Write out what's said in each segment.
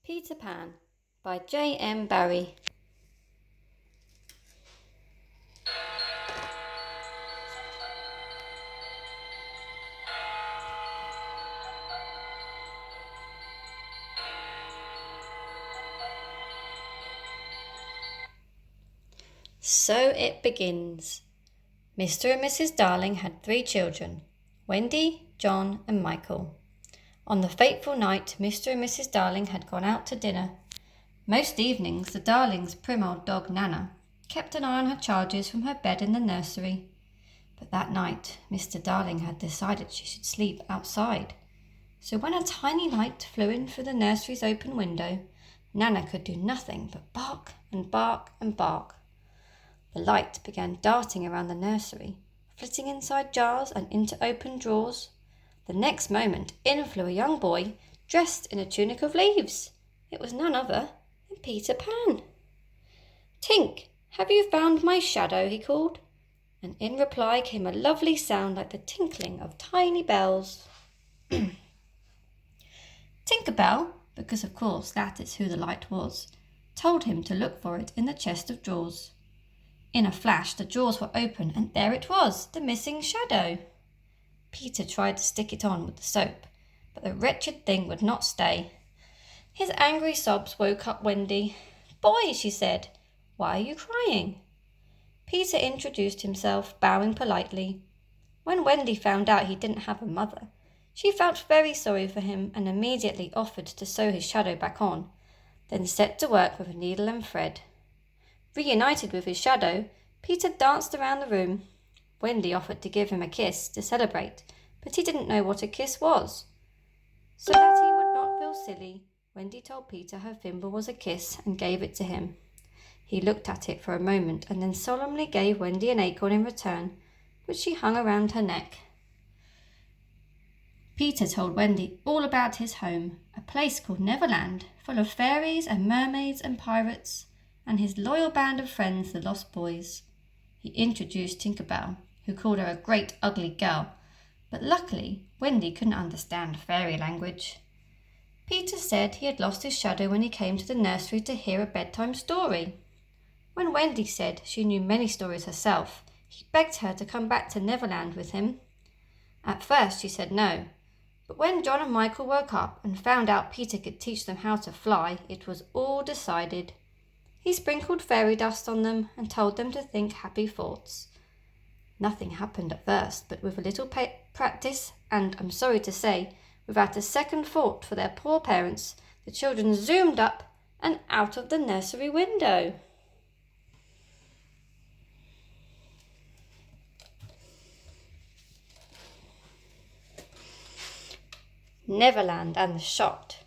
Peter Pan by J.M Barrie. So it begins. Mr. and Mrs. Darling had 3 children, Wendy, John and Michael. On the fateful night, Mr. and Mrs. Darling had gone out to dinner. Most evenings, the Darlings' prim old dog Nana kept an eye on her charges from her bed in the nursery. But that night, Mr. Darling had decided she should sleep outside. So when a tiny light flew in through the nursery's open window, Nana could do nothing but bark and bark and bark. The light began darting around the nursery, flitting inside jars and into open drawers. The next moment, in flew a young boy, dressed in a tunic of leaves. It was none other than Peter Pan. "Tink, have you found my shadow?" he called, and in reply came a lovely sound like the tinkling of tiny bells. Tinker Bell, because of course that is who the light was, told him to look for it in the chest of drawers. In a flash the drawers were open, and there it was, the missing shadow. Peter tried to stick it on with the soap, but the wretched thing would not stay. His angry sobs woke up Wendy. "Boy," she said, "why are you crying?" Peter introduced himself, bowing politely. When Wendy found out he didn't have a mother, she felt very sorry for him and immediately offered to sew his shadow back on, then set to work with a needle and thread. Reunited with his shadow, Peter danced around the room. Wendy offered to give him a kiss to celebrate, but he didn't know what a kiss was. So that he would not feel silly, Wendy told Peter her thimble was a kiss and gave it to him. He looked at it for a moment and then solemnly gave Wendy an acorn in return, which she hung around her neck. Peter told Wendy all about his home, a place called Neverland, full of fairies and mermaids and pirates, and his loyal band of friends, the Lost Boys. He introduced Tinker Bell, who called her a great ugly girl, but luckily Wendy couldn't understand fairy language. Peter said he had lost his shadow when he came to the nursery to hear a bedtime story. When Wendy said she knew many stories herself, he begged her to come back to Neverland with him. At first she said no, but when John and Michael woke up and found out Peter could teach them how to fly, it was all decided. He sprinkled fairy dust on them and told them to think happy thoughts. Nothing happened at first, but with a little practice, and I'm sorry to say, without a second thought for their poor parents, the children zoomed up and out of the nursery window. Neverland and the Shot.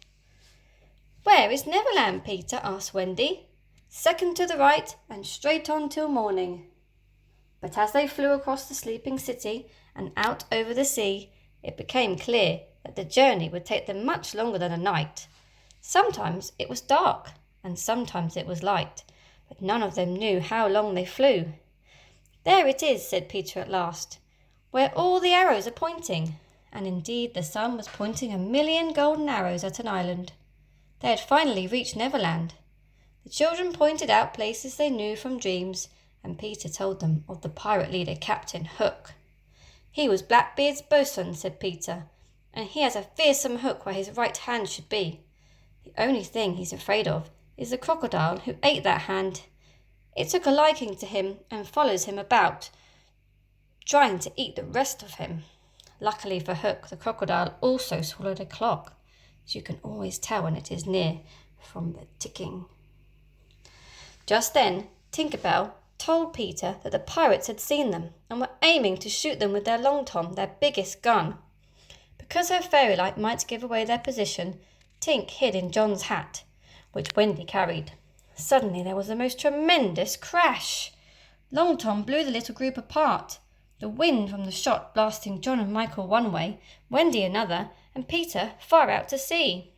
"Where is Neverland, Peter?" asked Wendy. "Second to the right and straight on till morning." But as they flew across the sleeping city and out over the sea, it became clear that the journey would take them much longer than a night. Sometimes it was dark and sometimes it was light, but none of them knew how long they flew. "There it is," said Peter at last, "where all the arrows are pointing." And indeed the sun was pointing 1,000,000 golden arrows at an island. They had finally reached Neverland. The children pointed out places they knew from dreams, and Peter told them of the pirate leader, Captain Hook. "He was Blackbeard's bosun," said Peter, "and he has a fearsome hook where his right hand should be. The only thing he's afraid of is the crocodile who ate that hand. It took a liking to him and follows him about, trying to eat the rest of him. Luckily for Hook, the crocodile also swallowed a clock, so you can always tell when it is near from the ticking." Just then, Tinker Bell told Peter that the pirates had seen them and were aiming to shoot them with their long tom, their biggest gun. Because her fairy light might give away their position, Tink hid in John's hat, which Wendy carried. Suddenly there was the most tremendous crash. Long Tom blew the little group apart, the wind from the shot blasting John and Michael one way, Wendy another, and Peter far out to sea.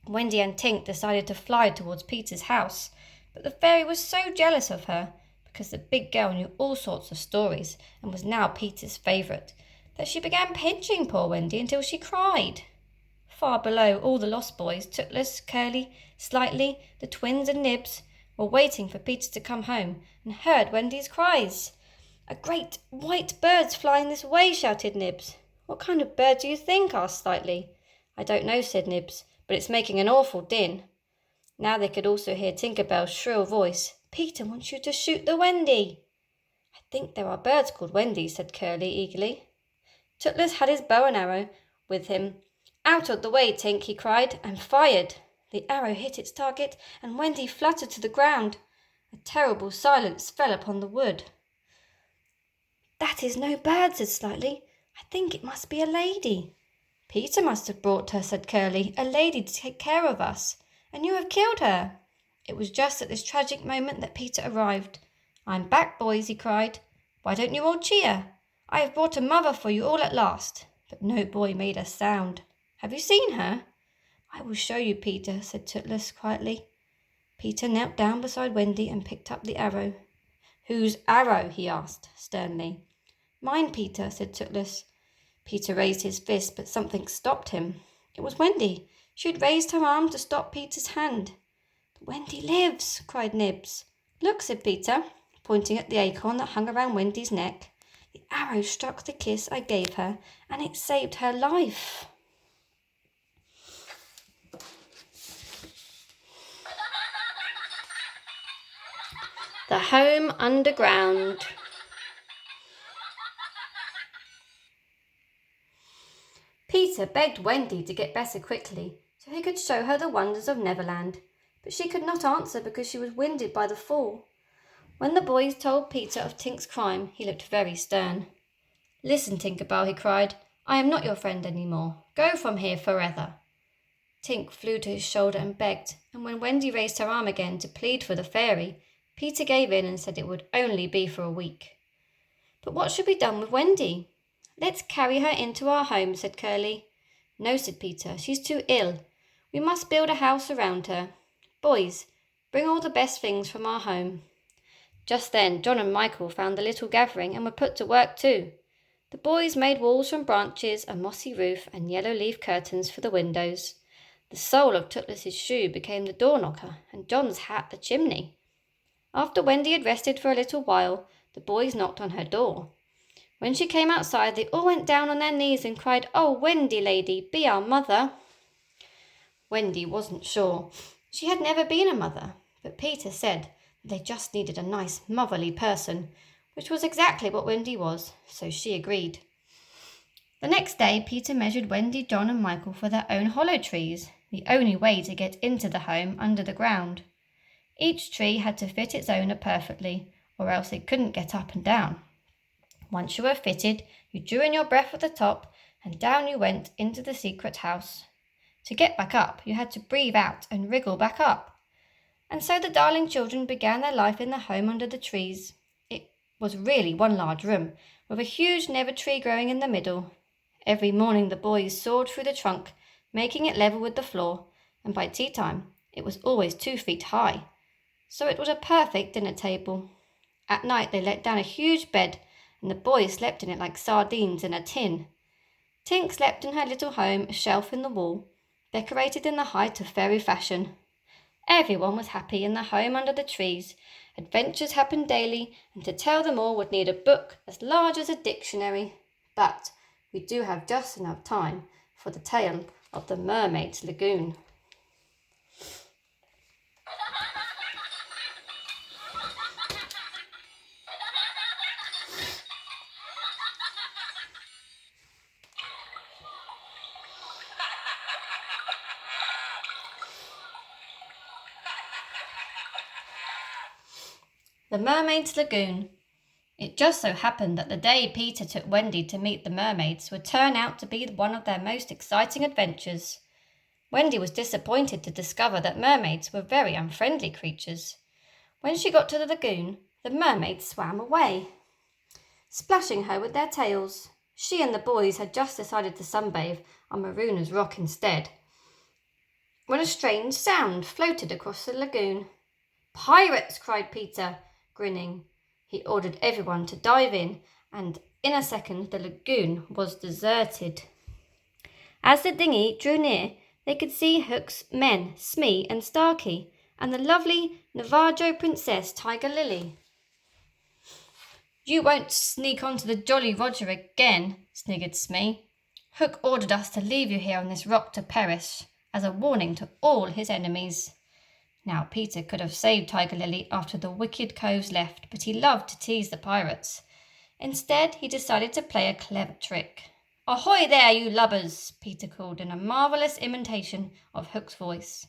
Wendy and Tink decided to fly towards Peter's house, but the fairy was so jealous of her, because the big girl knew all sorts of stories and was now Peter's favourite, that she began pinching poor Wendy until she cried. far below all the lost boys, Tootless, Curly, Slightly, the twins and Nibs, were waiting for Peter to come home, and heard Wendy's cries. "A great white bird's flying this way," shouted Nibs. "What kind of bird do you think?" asked Slightly. "I don't know," said Nibs, "but it's making an awful din." Now they could also hear Tinker Bell's shrill voice. "Peter wants you to shoot the Wendy." "I think there are birds called Wendy," said Curly eagerly. Tootless had his bow and arrow with him. "Out of the way, Tink," he cried, and fired. The arrow hit its target, and Wendy fluttered to the ground. A terrible silence fell upon the wood. "That is no bird," said Slightly. "I think it must be a lady." "Peter must have brought her," said Curly, "a lady to take care of us. And you have killed her." It was just at this tragic moment that Peter arrived. "I'm back, boys," he cried. "Why don't you all cheer? I have brought a mother for you all at last." But no boy made a sound. "Have you seen her?" "I will show you, Peter," said Tootless quietly. Peter knelt down beside Wendy and picked up the arrow. "Whose arrow?" he asked sternly. "Mine, Peter," said Tootless. Peter raised his fist, but something stopped him. It was Wendy. She had raised her arm to stop Peter's hand. "Wendy lives!" cried Nibs. "Look," said Peter, pointing at the acorn that hung around Wendy's neck. "The arrow struck the kiss I gave her, and it saved her life." The Home Underground. Peter begged Wendy to get better quickly, so he could show her the wonders of Neverland, but she could not answer because she was winded by the fall. When the boys told Peter of Tink's crime, he looked very stern. "Listen, Tinker Bell," he cried, "I am not your friend any more. Go from here forever." Tink flew to his shoulder and begged, and when Wendy raised her arm again to plead for the fairy, Peter gave in and said it would only be for a week. "But what should be done with Wendy?" "Let's carry her into our home," said Curly. "No," said Peter, "she's too ill. We must build a house around her. Boys, bring all the best things from our home." Just then John and Michael found the little gathering and were put to work too. The boys made walls from branches, a mossy roof, and yellow leaf curtains for the windows. The sole of Tootless's shoe became the door knocker, and John's hat the chimney. After Wendy had rested for a little while, the boys knocked on her door. When she came outside, they all went down on their knees and cried, "Oh, Wendy lady, be our mother." Wendy wasn't sure. She had never been a mother, but Peter said that they just needed a nice motherly person, which was exactly what Wendy was, so she agreed. The next day, Peter measured Wendy, John and Michael for their own hollow trees, the only way to get into the home under the ground. Each tree had to fit its owner perfectly, or else it couldn't get up and down. Once you were fitted, you drew in your breath at the top, and down you went into the secret house. To get back up, you had to breathe out and wriggle back up. And so the darling children began their life in the home under the trees. It was really one large room, with a huge never tree growing in the middle. Every morning the boys sawed through the trunk, making it level with the floor, and by tea time it was always 2 feet high. So it was a perfect dinner table. At night they let down a huge bed, and the boys slept in it like sardines in a tin. Tink slept in her little home, a shelf in the wall, decorated in the height of fairy fashion. Everyone was happy in the home under the trees. Adventures happened daily, and to tell them all would need a book as large as a dictionary. But we do have just enough time for the tale of the Mermaid Lagoon. The Mermaid's Lagoon. It just so happened that the day Peter took Wendy to meet the mermaids would turn out to be one of their most exciting adventures. Wendy was disappointed to discover that mermaids were very unfriendly creatures. When she got to the lagoon, the mermaids swam away, splashing her with their tails. She and the boys had just decided to sunbathe on Maruna's rock instead, when a strange sound floated across the lagoon. "Pirates!" cried Peter, grinning. He ordered everyone to dive in, and in a second the lagoon was deserted. As the dinghy drew near, they could see Hook's men, Smee and Starkey, and the lovely Navajo princess, Tiger Lily. "You won't sneak onto the Jolly Roger again," sniggered Smee. "Hook ordered us to leave you here on this rock to perish, as a warning to all his enemies." Now Peter could have saved Tiger Lily after the wicked coves left, but he loved to tease the pirates. Instead, he decided to play a clever trick. "Ahoy there, you lubbers!" Peter called in a marvellous imitation of Hook's voice.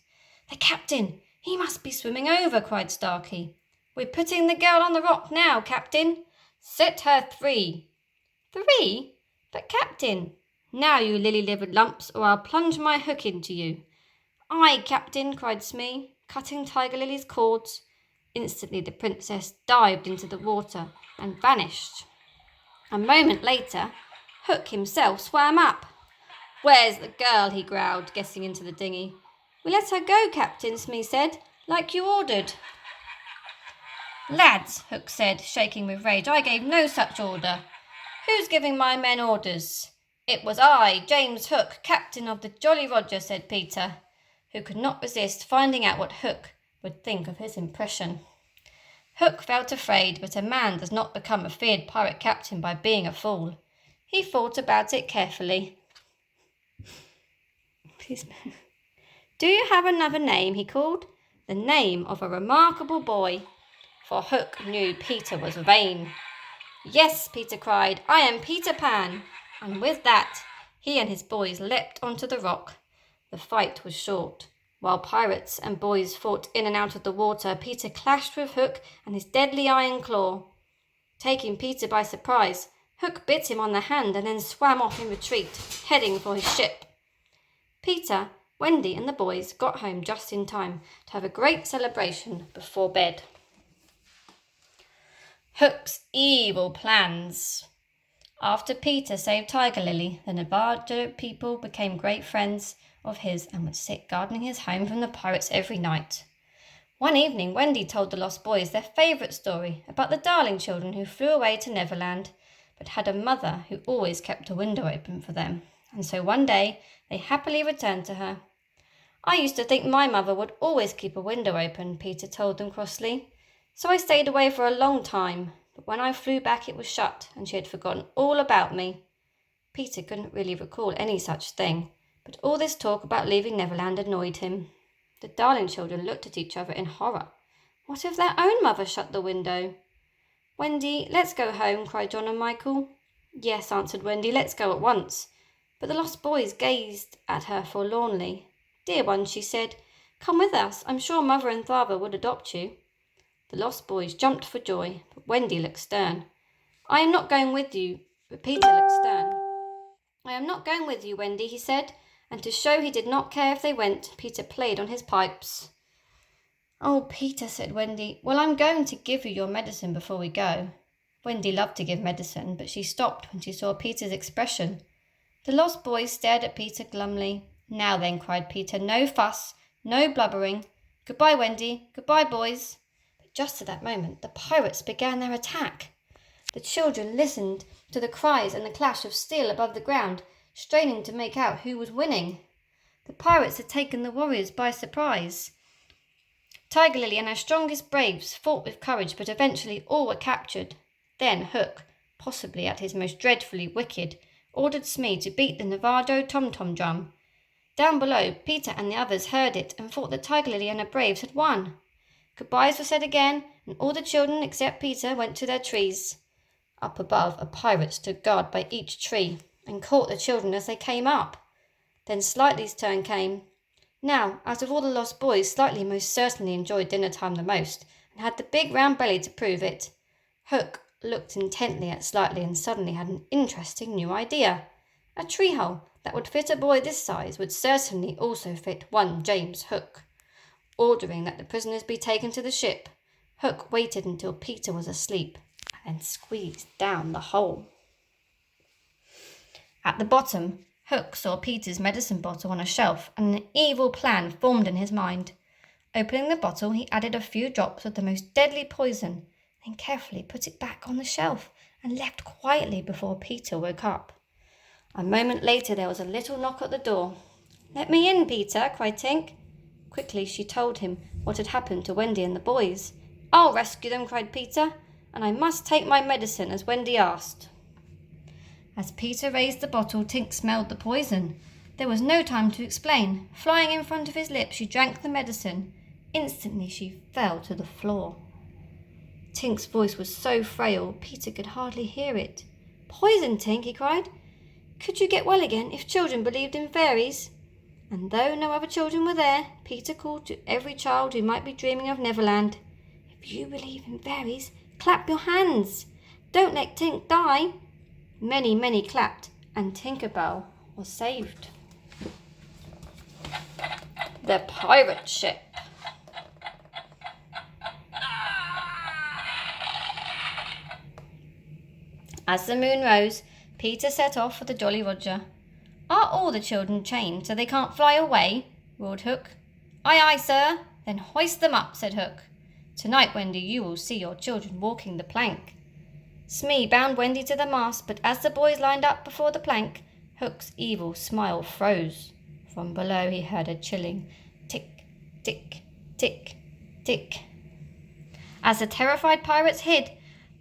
"The captain! He must be swimming over!" cried Starkey. "We're putting the girl on the rock now, Captain." "Set her free." "Three? But, Captain—" "Now, you lily-livered lumps, or I'll plunge my hook into you." "Aye, Captain," cried Smee, cutting Tiger Lily's cords. Instantly the princess dived into the water and vanished. A moment later, Hook himself swam up. "Where's the girl?" he growled, getting into the dinghy. "We let her go, Captain," Smee said, "like you ordered." "Lads," Hook said, shaking with rage, "I gave no such order." "Who's giving my men orders?" "It was I, James Hook, captain of the Jolly Roger," said Peter, who could not resist finding out what Hook would think of his impression. Hook felt afraid, but a man does not become a feared pirate captain by being a fool. He thought about it carefully. "Do you have another name?" he called. "The name of a remarkable boy." For Hook knew Peter was vain. "Yes," Peter cried, "I am Peter Pan." And with that, he and his boys leapt onto the rock. The fight was short. While pirates and boys fought in and out of the water, Peter clashed with Hook and his deadly iron claw. Taking Peter by surprise, Hook bit him on the hand and then swam off in retreat, heading for his ship. Peter, Wendy and the boys got home just in time to have a great celebration before bed. Hook's evil plans. After Peter saved Tiger Lily, the Navajo people became great friends of his and would sit guarding his home from the pirates every night. One evening, Wendy told the lost boys their favourite story about the darling children who flew away to Neverland, but had a mother who always kept a window open for them, and so one day they happily returned to her. "I used to think my mother would always keep a window open," Peter told them crossly. "So I stayed away for a long time, but when I flew back it was shut and she had forgotten all about me." Peter couldn't really recall any such thing, but all this talk about leaving Neverland annoyed him. The darling children looked at each other in horror. What if their own mother shut the window? "Wendy, let's go home," cried John and Michael. "Yes," answered Wendy, "let's go at once." But the lost boys gazed at her forlornly. "Dear one," she said, "come with us. I'm sure Mother and Father would adopt you." The lost boys jumped for joy, but Wendy looked stern. "I am not going with you," but Peter looked stern. "I am not going with you, Wendy," he said, and to show he did not care if they went, Peter played on his pipes. "Oh, Peter," said Wendy, "well, I'm going to give you your medicine before we go." Wendy loved to give medicine, but she stopped when she saw Peter's expression. The lost boys stared at Peter glumly. "Now then," cried Peter, "no fuss, no blubbering. Goodbye, Wendy. Goodbye, boys." But just at that moment, the pirates began their attack. The children listened to the cries and the clash of steel above the ground, straining to make out who was winning. The pirates had taken the warriors by surprise. Tiger Lily and her strongest braves fought with courage, but eventually all were captured. Then Hook, possibly at his most dreadfully wicked, ordered Smee to beat the Navajo tom-tom drum. Down below, Peter and the others heard it and thought that Tiger Lily and her braves had won. Goodbyes were said again, and all the children except Peter went to their trees. Up above, a pirate stood guard by each tree and caught the children as they came up. Then Slightly's turn came. Now, out of all the lost boys, Slightly most certainly enjoyed dinner time the most, and had the big round belly to prove it. Hook looked intently at Slightly and suddenly had an interesting new idea. A tree hole that would fit a boy this size would certainly also fit one James Hook. Ordering that the prisoners be taken to the ship, Hook waited until Peter was asleep and then squeezed down the hole. At the bottom, Hook saw Peter's medicine bottle on a shelf, and an evil plan formed in his mind. Opening the bottle, he added a few drops of the most deadly poison, then carefully put it back on the shelf and left quietly before Peter woke up. A moment later there was a little knock at the door. "Let me in, Peter," cried Tink. Quickly she told him what had happened to Wendy and the boys. "I'll rescue them," cried Peter, "and I must take my medicine as Wendy asked." As Peter raised the bottle, Tink smelled the poison. There was no time to explain. Flying in front of his lips, she drank the medicine. Instantly she fell to the floor. Tink's voice was so frail, Peter could hardly hear it. "Poison, Tink," he cried. "Could you get well again if children believed in fairies?" And though no other children were there, Peter called to every child who might be dreaming of Neverland. "If you believe in fairies, clap your hands. Don't let Tink die." Many, many clapped, and Tinker Bell was saved. The pirate ship. As the moon rose, Peter set off for the Jolly Roger. "Are all the children chained so they can't fly away?" roared Hook. "Aye, aye, sir." "Then hoist them up," said Hook. "Tonight, Wendy, you will see your children walking the plank." Smee bound Wendy to the mast, but as the boys lined up before the plank, Hook's evil smile froze. From below he heard a chilling tick, tick, tick, tick. As the terrified pirates hid,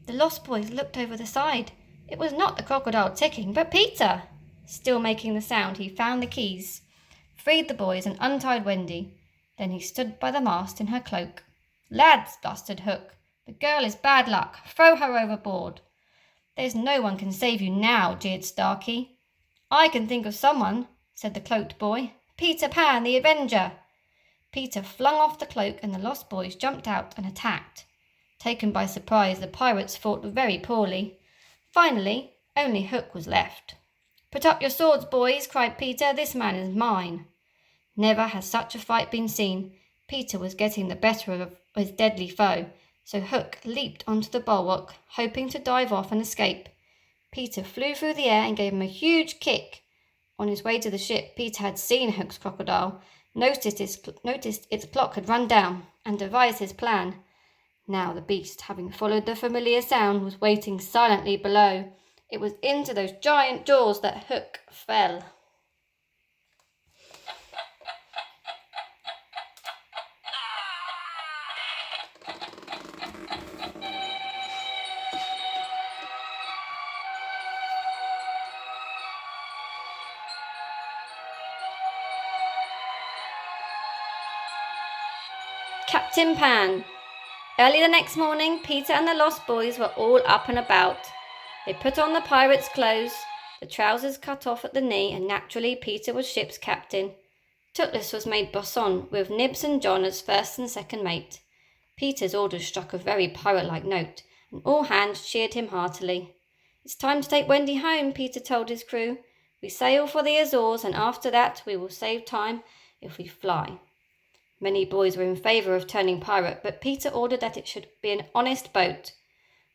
the lost boys looked over the side. It was not the crocodile ticking, but Peter. Still making the sound, he found the keys, freed the boys, and untied Wendy. Then he stood by the mast in her cloak. "Lads," blustered Hook, "the girl is bad luck. Throw her overboard." "There's no one can save you now," jeered Starkey. "I can think of someone," said the cloaked boy. "Peter Pan, the Avenger." Peter flung off the cloak, and the lost boys jumped out and attacked. Taken by surprise, the pirates fought very poorly. Finally, only Hook was left. "Put up your swords, boys," cried Peter. "This man is mine." Never has such a fight been seen. Peter was getting the better of his deadly foe, so Hook leaped onto the bulwark, hoping to dive off and escape. Peter flew through the air and gave him a huge kick. On his way to the ship, Peter had seen Hook's crocodile, noticed its clock had run down, and devised his plan. Now the beast, having followed the familiar sound, was waiting silently below. It was into those giant jaws that Hook fell. Captain Pan. Early the next morning, Peter and the lost boys were all up and about. They put on the pirate's clothes, the trousers cut off at the knee, and naturally Peter was ship's captain. Toothless was made bosun, with Nibs and John as first and second mate. Peter's orders struck a very pirate-like note, and all hands cheered him heartily. "It's time to take Wendy home," Peter told his crew. "We sail for the Azores, and after that we will save time if we fly." Many boys were in favour of turning pirate, but Peter ordered that it should be an honest boat.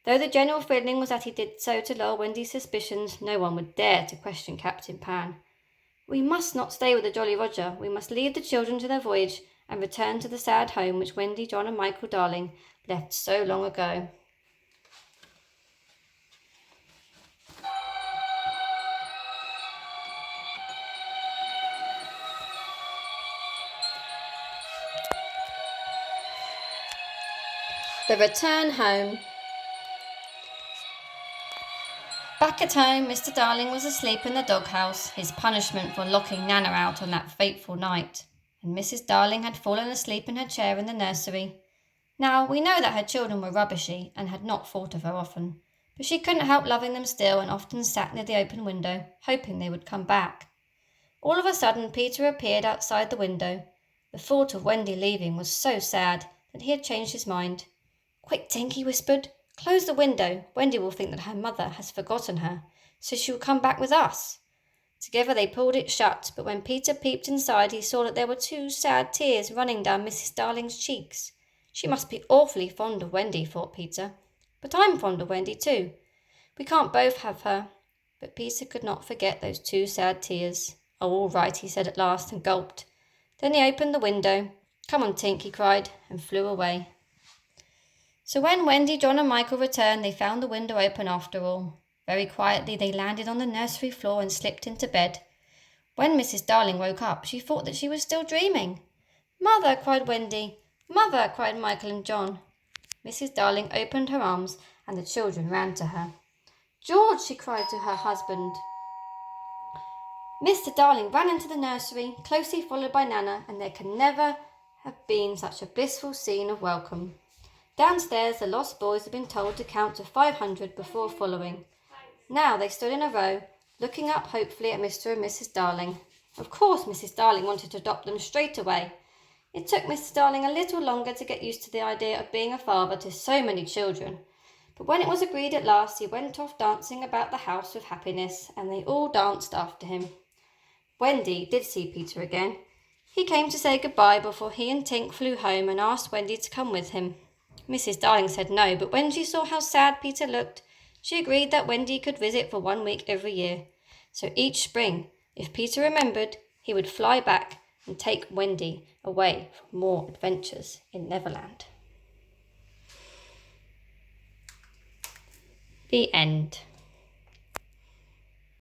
Though the general feeling was that he did so to lull Wendy's suspicions, no one would dare to question Captain Pan. "We must not stay with the Jolly Roger. We must leave the children to their voyage and return to the sad home which Wendy, John and Michael Darling left so long ago." The return home. Back at home, Mr. Darling was asleep in the doghouse, his punishment for locking Nana out on that fateful night, and Mrs. Darling had fallen asleep in her chair in the nursery. Now, we know that her children were rubbishy and had not thought of her often, but she couldn't help loving them still and often sat near the open window, hoping they would come back. All of a sudden, Peter appeared outside the window. The thought of Wendy leaving was so sad that he had changed his mind. "Quick, Tink," he whispered. "Close the window. Wendy will think that her mother has forgotten her, so she will come back with us." Together they pulled it shut, but when Peter peeped inside, he saw that there were 2 sad tears running down Mrs. Darling's cheeks. She must be awfully fond of Wendy, thought Peter. But I'm fond of Wendy too. We can't both have her. But Peter could not forget those 2 sad tears. "Oh, all right," he said at last, and gulped. Then he opened the window. "Come on, Tink," he cried, and flew away. So when Wendy, John and Michael returned, they found the window open after all. Very quietly they landed on the nursery floor and slipped into bed. When Mrs. Darling woke up, she thought that she was still dreaming. "Mother!" cried Wendy. "Mother!" cried Michael and John. Mrs. Darling opened her arms and the children ran to her. "George!" she cried to her husband. Mr. Darling ran into the nursery, closely followed by Nana, and there can never have been such a blissful scene of welcome. Downstairs, the lost boys had been told to count to 500 before following. Now they stood in a row, looking up hopefully at Mr. and Mrs. Darling. Of course, Mrs. Darling wanted to adopt them straight away. It took Mr. Darling a little longer to get used to the idea of being a father to so many children. But when it was agreed at last, he went off dancing about the house with happiness, and they all danced after him. Wendy did see Peter again. He came to say goodbye before he and Tink flew home and asked Wendy to come with him. Mrs. Darling said no, but when she saw how sad Peter looked, she agreed that Wendy could visit for 1 week every year. So each spring, if Peter remembered, he would fly back and take Wendy away for more adventures in Neverland. The end.